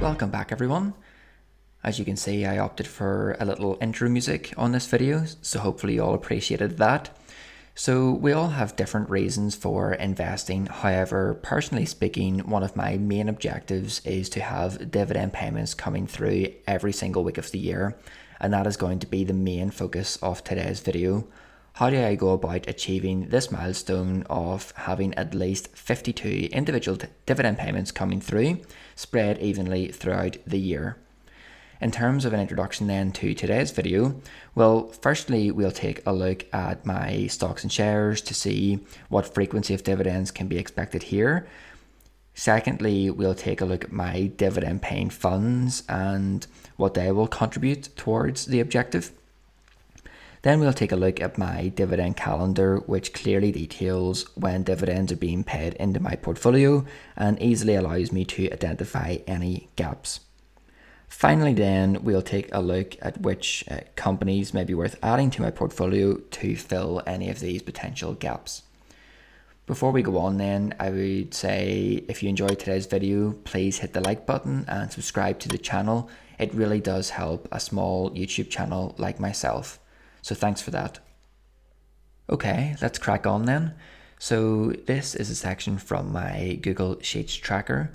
Welcome back everyone. As you can see, I opted for a little intro music on this video, so hopefully you all appreciated that. So we all have different reasons for investing. However, personally speaking, one of my main objectives is to have dividend payments coming through every single week of the year, and that is going to be the main focus of today's video. How do I go about achieving this milestone of having at least 52 individual dividend payments coming through, spread evenly throughout the year? In terms of an introduction then to today's video, well, firstly, we'll take a look at my stocks and shares to see what frequency of dividends can be expected here. Secondly, we'll take a look at my dividend paying funds and what they will contribute towards the objective. Then we'll take a look at my dividend calendar, which clearly details when dividends are being paid into my portfolio and easily allows me to identify any gaps. Finally, then we'll take a look at which companies may be worth adding to my portfolio to fill any of these potential gaps. Before we go on then, I would say if you enjoyed today's video, please hit the like button and subscribe to the channel. It really does help a small YouTube channel like myself. So thanks for that. Okay, let's crack on then. So this is a section from my Google Sheets tracker.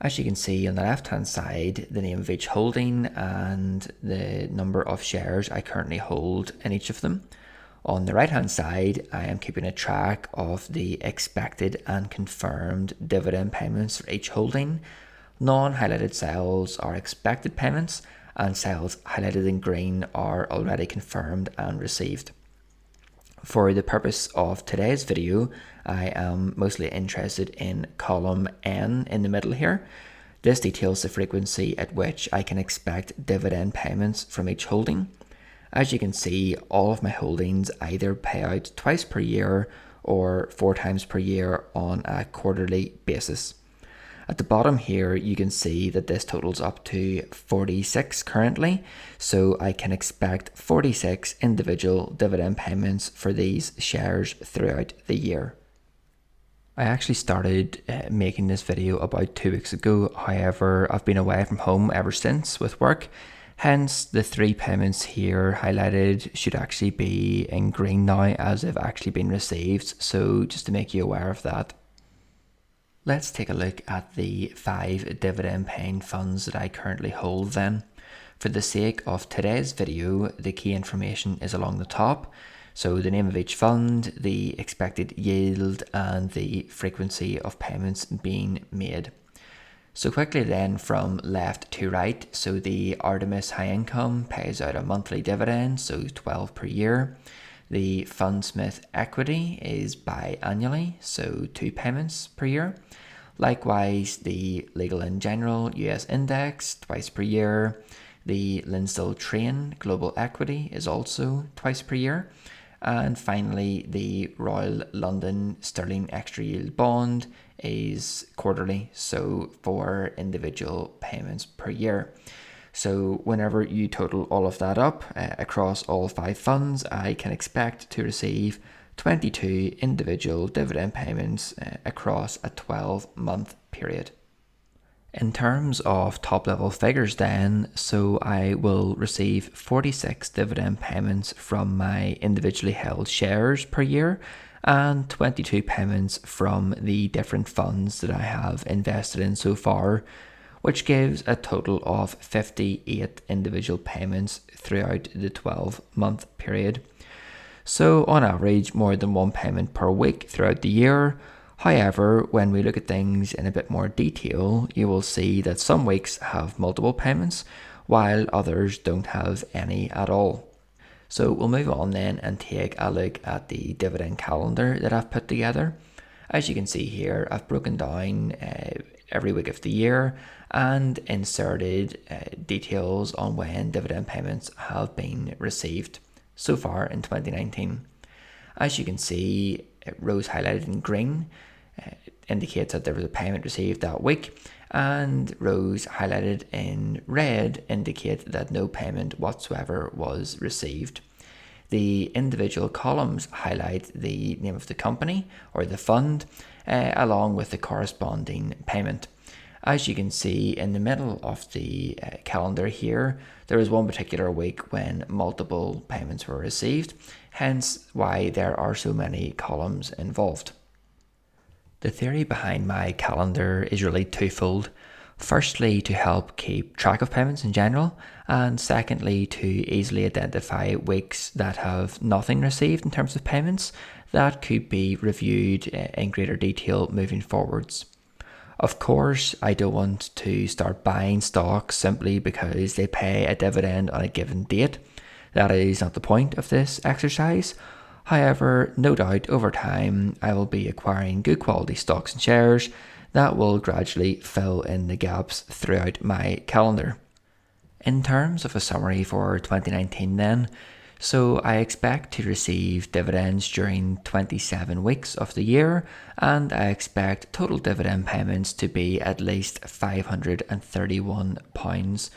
As you can see on the left hand side, the name of each holding and the number of shares I currently hold in each of them. On the right hand side, I am keeping a track of the expected and confirmed dividend payments for each holding. Non-highlighted cells are expected payments, and cells highlighted in green are already confirmed and received. For the purpose of today's video, I am mostly interested in column N in the middle here. This details the frequency at which I can expect dividend payments from each holding. As you can see, all of my holdings either pay out twice per year or 4 times per year on a quarterly basis. At the bottom here, you can see that this totals up to 46 currently, so I can expect 46 individual dividend payments for these shares throughout the year. I actually started making this video about 2 weeks ago, however, I've been away from home ever since with work, hence the 3 payments here highlighted should actually be in green now as they've actually been received, so just to make you aware of that. Let's take a look at the 5 dividend paying funds that I currently hold then. For the sake of today's video, the key information is along the top. So the name of each fund, the expected yield, and the frequency of payments being made. So quickly then from left to right, so the Artemis High Income pays out a monthly dividend, so 12 per year. The Fundsmith Equity is biannually, so 2 payments per year. Likewise, the Legal & General US Index, twice per year. The Linstone Train Global Equity is also twice per year. And finally, the Royal London Sterling Extra Yield Bond is quarterly, so 4 individual payments per year. So whenever you total all of that up across all 5 funds, I can expect to receive 22 individual dividend payments across a 12-month period. In terms of top level figures then, so I will receive 46 dividend payments from my individually held shares per year and 22 payments from the different funds that I have invested in so far, which gives a total of 58 individual payments throughout the 12-month period. So on average, more than 1 payment per week throughout the year. However, when we look at things in a bit more detail, you will see that some weeks have multiple payments, while others don't have any at all. So we'll move on then and take a look at the dividend calendar that I've put together. As you can see here, I've broken down every week of the year and inserted details on when dividend payments have been received so far in 2019. As you can see, rows highlighted in green indicates that there was a payment received that week, and rows highlighted in red indicate that no payment whatsoever was received. The individual columns highlight the name of the company or the fund along with the corresponding payment. As you can see in the middle of the calendar here, there was one particular week when multiple payments were received, hence why there are so many columns involved. The theory behind my calendar is really twofold. Firstly, to help keep track of payments in general, and secondly, to easily identify weeks that have nothing received in terms of payments that could be reviewed in greater detail moving forwards. Of course, I don't want to start buying stocks simply because they pay a dividend on a given date. That is not the point of this exercise. However, no doubt over time I will be acquiring good quality stocks and shares that will gradually fill in the gaps throughout my calendar. In terms of a summary for 2019 then, so I expect to receive dividends during 27 weeks of the year, and I expect total dividend payments to be at least £531,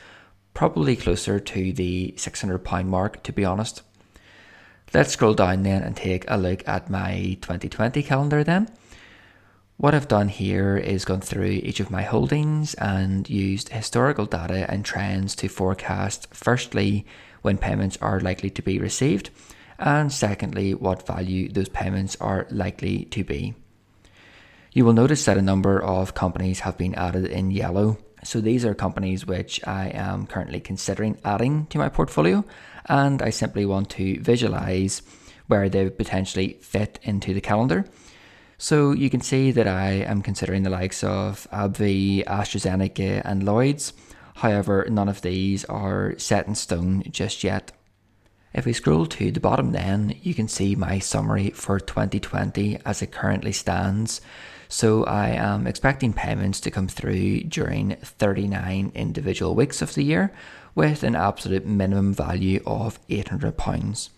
probably closer to the £600 mark, to be honest. Let's scroll down then and take a look at my 2020 calendar then. What I've done here is gone through each of my holdings and used historical data and trends to forecast, firstly, when payments are likely to be received, and secondly, what value those payments are likely to be. You will notice that a number of companies have been added in yellow. So these are companies which I am currently considering adding to my portfolio, and I simply want to visualize where they potentially fit into the calendar. So you can see that I am considering the likes of AbbVie, AstraZeneca and Lloyds. However, none of these are set in stone just yet. If we scroll to the bottom then, you can see my summary for 2020 as it currently stands. So I am expecting payments to come through during 39 individual weeks of the year with an absolute minimum value of £800.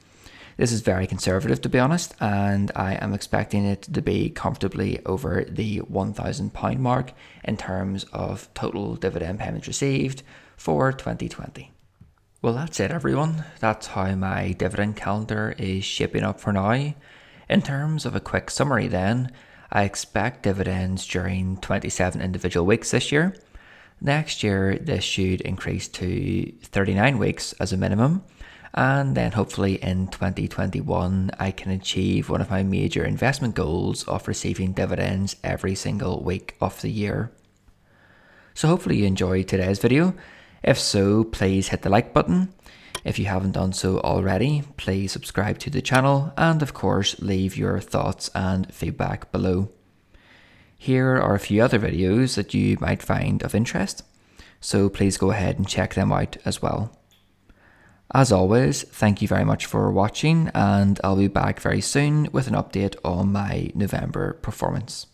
This is very conservative, to be honest, and I am expecting it to be comfortably over the £1,000 mark in terms of total dividend payments received for 2020. Well, that's it, everyone. That's how my dividend calendar is shaping up for now. In terms of a quick summary then, I expect dividends during 27 individual weeks this year. Next year, this should increase to 39 weeks as a minimum. And then hopefully in 2021, I can achieve one of my major investment goals of receiving dividends every single week of the year. So hopefully you enjoyed today's video. If so, please hit the like button. If you haven't done so already, please subscribe to the channel and of course leave your thoughts and feedback below. Here are a few other videos that you might find of interest, so please go ahead and check them out as well. As always, thank you very much for watching, and I'll be back very soon with an update on my November performance.